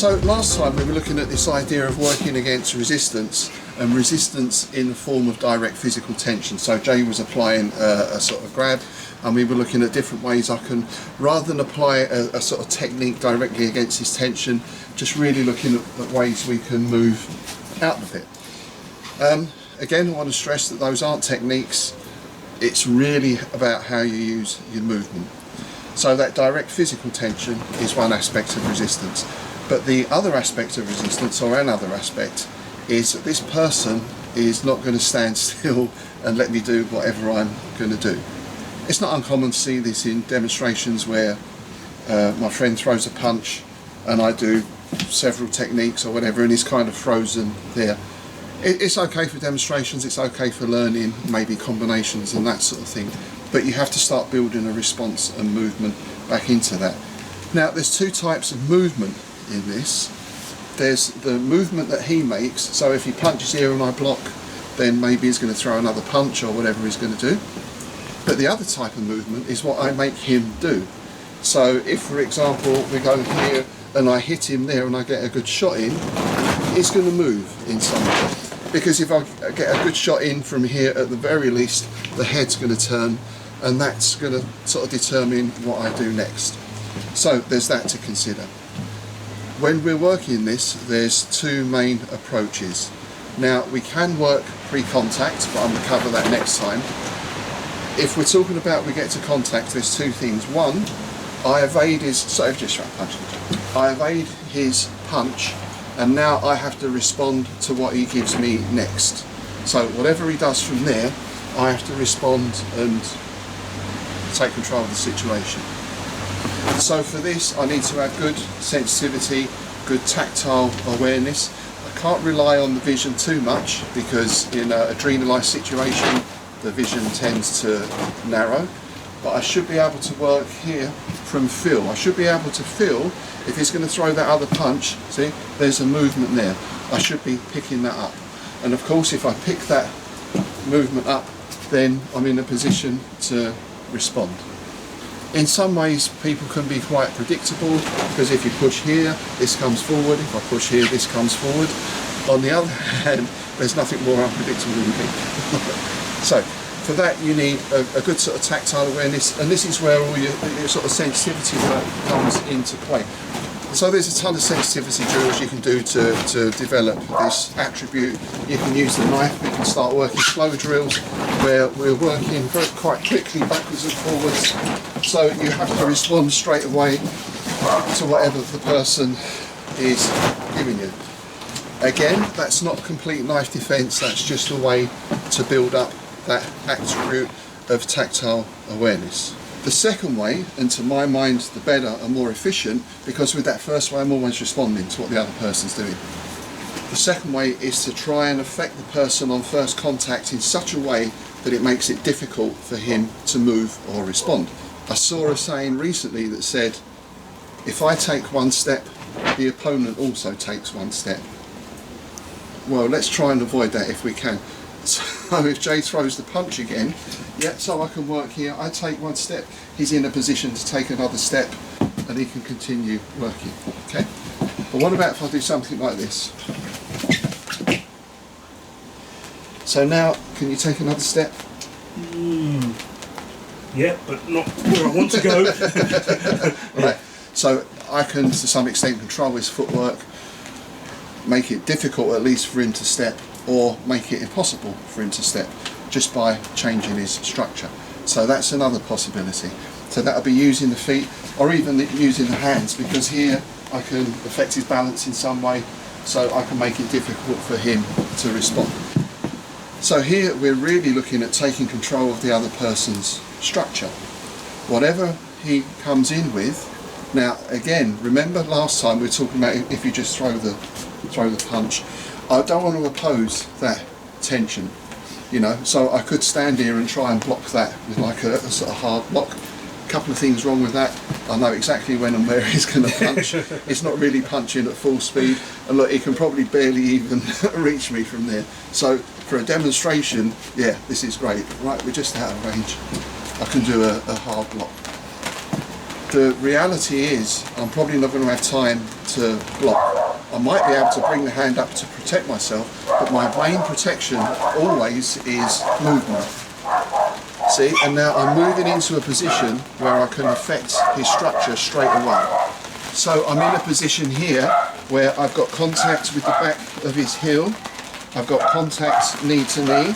So last time we were looking at this idea of working against resistance, and resistance in the form of direct physical tension. So Jay was applying a sort of grab, and we were looking at different ways I can, rather than apply a sort of technique directly against this tension, just really looking at ways we can move out of it. Again, I want to stress that those aren't techniques. It's really about how you use your movement. So that direct physical tension is one aspect of resistance. But the other aspect of resistance, or another aspect, is that this person is not going to stand still and let me do whatever I'm going to do. It's not uncommon to see this in demonstrations where my friend throws a punch and I do several techniques or whatever, and he's kind of frozen there. It's okay for demonstrations, it's okay for learning maybe combinations and that sort of thing, but you have to start building a response and movement back into that. Now there's two types of movement in this. There's the movement that he makes, so if he punches here and I block, then maybe he's going to throw another punch or whatever he's going to do. But the other type of movement is what I make him do. So if, for example, we go here and I hit him there and I get a good shot in, he's going to move in some way. Because if I get a good shot in from here, at the very least, the head's going to turn, and that's going to sort of determine what I do next. So there's that to consider. When we're working this, there's two main approaches. Now we can work pre-contact, but I'm going to cover that next time. If we're talking about we get to contact, there's two things. One, I evade his, sorry, just try punch. I evade his punch, and now I have to respond to what he gives me next. So whatever he does from there, I have to respond and take control of the situation. So for this, I need to have good sensitivity, good tactile awareness. I can't rely on the vision too much, because in an adrenalised situation, the vision tends to narrow. But I should be able to work here from feel. I should be able to feel if he's going to throw that other punch. See, there's a movement there. I should be picking that up. And of course, if I pick that movement up, then I'm in a position to respond. In some ways, people can be quite predictable, because if you push here, this comes forward. If I push here, this comes forward. On the other hand, there's nothing more unpredictable than people. So for that, you need a good sort of tactile awareness, and this is where all your sort of sensitivity work comes into play. So there's a ton of sensitivity drills you can do to develop this attribute. You can use the knife. We can start working slow drills where we're working quite quickly backwards and forwards. So you have to respond straight away to whatever the person is giving you. Again, that's not complete knife defense. That's just a way to build up that attribute of tactile awareness. The second way, and to my mind the better and more efficient, because with that first way I'm always responding to what the other person's doing. The second way is to try and affect the person on first contact in such a way that it makes it difficult for him to move or respond. I saw a saying recently that said, if I take one step, the opponent also takes one step. Well, let's try and avoid that if we can. So if Jay throws the punch again, yeah, so I can work here, I take one step, he's in a position to take another step, and he can continue working, okay? But what about if I do something like this? So now, can you take another step? Yeah, but not where I want to go. Right, so I can to some extent control his footwork, make it difficult at least for him to step, or make it impossible for him to step just by changing his structure. So that's another possibility. So that would be using the feet, or even using the hands, because here I can affect his balance in some way, so I can make it difficult for him to respond. So here we're really looking at taking control of the other person's structure. Whatever he comes in with. Now again, remember last time we were talking about if you just throw the punch. I don't want to oppose that tension, you know, so I could stand here and try and block that with like a sort of hard block. A couple of things wrong with that. I know exactly when and where he's going to punch. It's not really punching at full speed, and look, he can probably barely even reach me from there. So for a demonstration, yeah, this is great. Right, we're just out of range. I can do a hard block. The reality is I'm probably not going to have time to block I might be able to bring the hand up to protect myself, but my main protection always is movement. See, and now I'm moving into a position where I can affect his structure straight away. So I'm in a position here where I've got contact with the back of his heel, I've got contact knee to knee,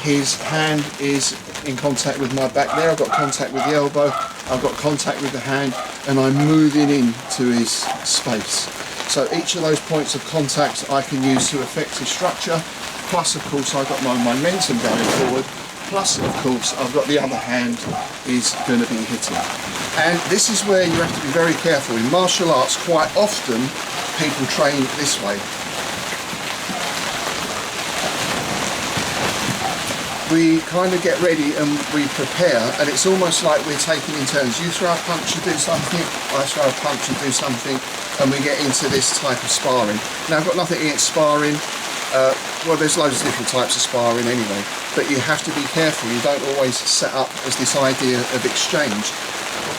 his hand is in contact with my back there, I've got contact with the elbow, I've got contact with the hand, and I'm moving into his space. So each of those points of contact I can use to affect his structure, plus of course I've got my momentum going forward, plus of course I've got the other hand is going to be hitting. And this is where you have to be very careful. In martial arts, quite often people train this way. We kind of get ready and we prepare, and it's almost like we're taking in turns. You throw a punch and do something, I throw a punch and do something, and we get into this type of sparring. Now I've got nothing against sparring. Well, there's loads of different types of sparring anyway, but you have to be careful. You don't always set up as this idea of exchange.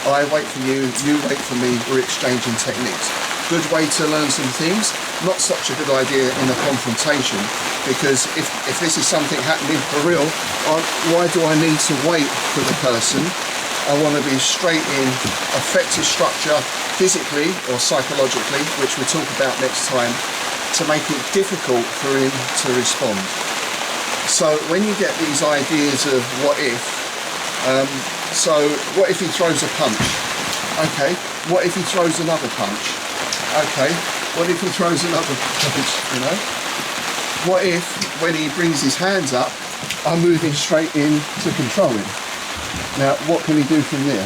I wait for you, you wait for me, we're exchanging techniques. Good way to learn some things, not such a good idea in a confrontation, because if this is something happening for real, why do I need to wait for the person? I want to be straight in, affect his structure physically or psychologically, which we'll talk about next time, to make it difficult for him to respond. So when you get these ideas of what if, so what if he throws a punch? Okay, what if he throws another punch? Okay, what if he throws another punch, you know? What if, when he brings his hands up, I'm moving straight in to control him? Now, what can he do from there?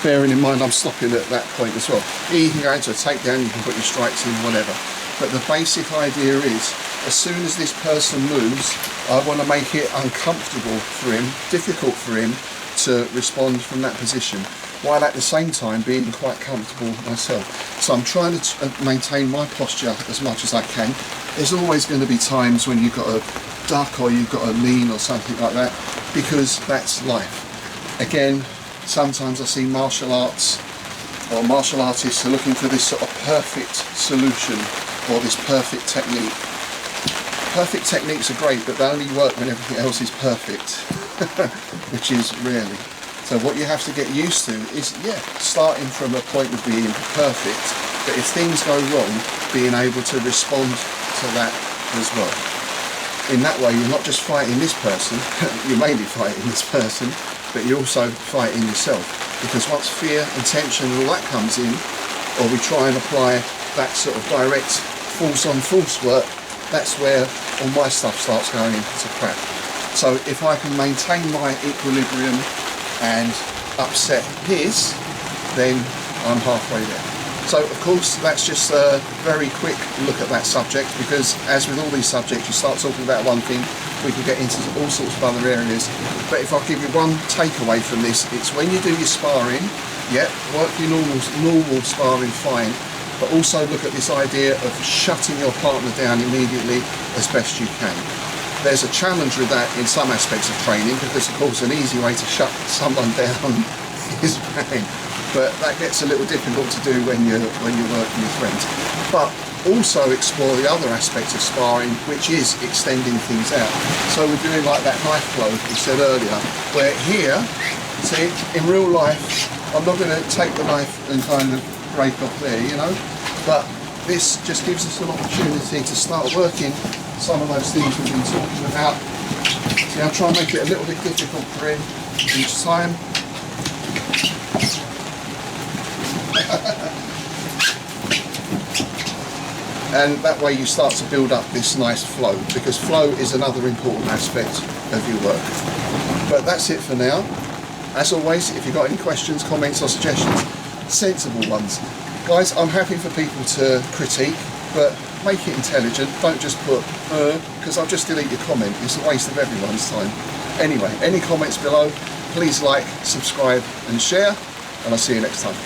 Bearing in mind I'm stopping at that point as well. Here you can go into a takedown, you can put your strikes in, whatever. But the basic idea is, as soon as this person moves, I want to make it uncomfortable for him, difficult for him to respond from that position, while at the same time being quite comfortable myself. So I'm trying to maintain my posture as much as I can. There's always going to be times when you've got to duck or you've got to lean or something like that, because that's life. Again, sometimes I see martial arts or martial artists are looking for this sort of perfect solution or this perfect technique. Perfect techniques are great, but they only work when everything else is perfect, which is rarely. So what you have to get used to is, starting from a point of being perfect, but if things go wrong, being able to respond to that as well. In that way, you're not just fighting this person, you're mainly fighting this person, but you're also fighting yourself. Because once fear and tension and all that comes in, or we try and apply that sort of direct force on force work, that's where all my stuff starts going into crap. So if I can maintain my equilibrium and upset his, then I'm halfway there. So of course that's just a very quick look at that subject, because as with all these subjects, you start talking about one thing, we can get into all sorts of other areas. But if I give you one takeaway from this, it's when you do your sparring, work your normal sparring fine, but also look at this idea of shutting your partner down immediately as best you can. There's a challenge with that in some aspects of training, because of course an easy way to shut someone down is bang. But that gets a little difficult to do when you're working with friends. But also explore the other aspects of sparring, which is extending things out. So we're doing like that knife flow we said earlier, where here, see, in real life, I'm not going to take the knife and kind of break off there, you know, but this just gives us an opportunity to start working some of those things we've been talking about. See, I'll try and make it a little bit difficult for him each time. And that way you start to build up this nice flow, because flow is another important aspect of your work. But that's it for now. As always, if you've got any questions, comments or suggestions, sensible ones. Guys, I'm happy for people to critique, but make it intelligent. Don't just put, because I'll just delete your comment. It's a waste of everyone's time. Anyway, any comments below, please like, subscribe and share, and I'll see you next time.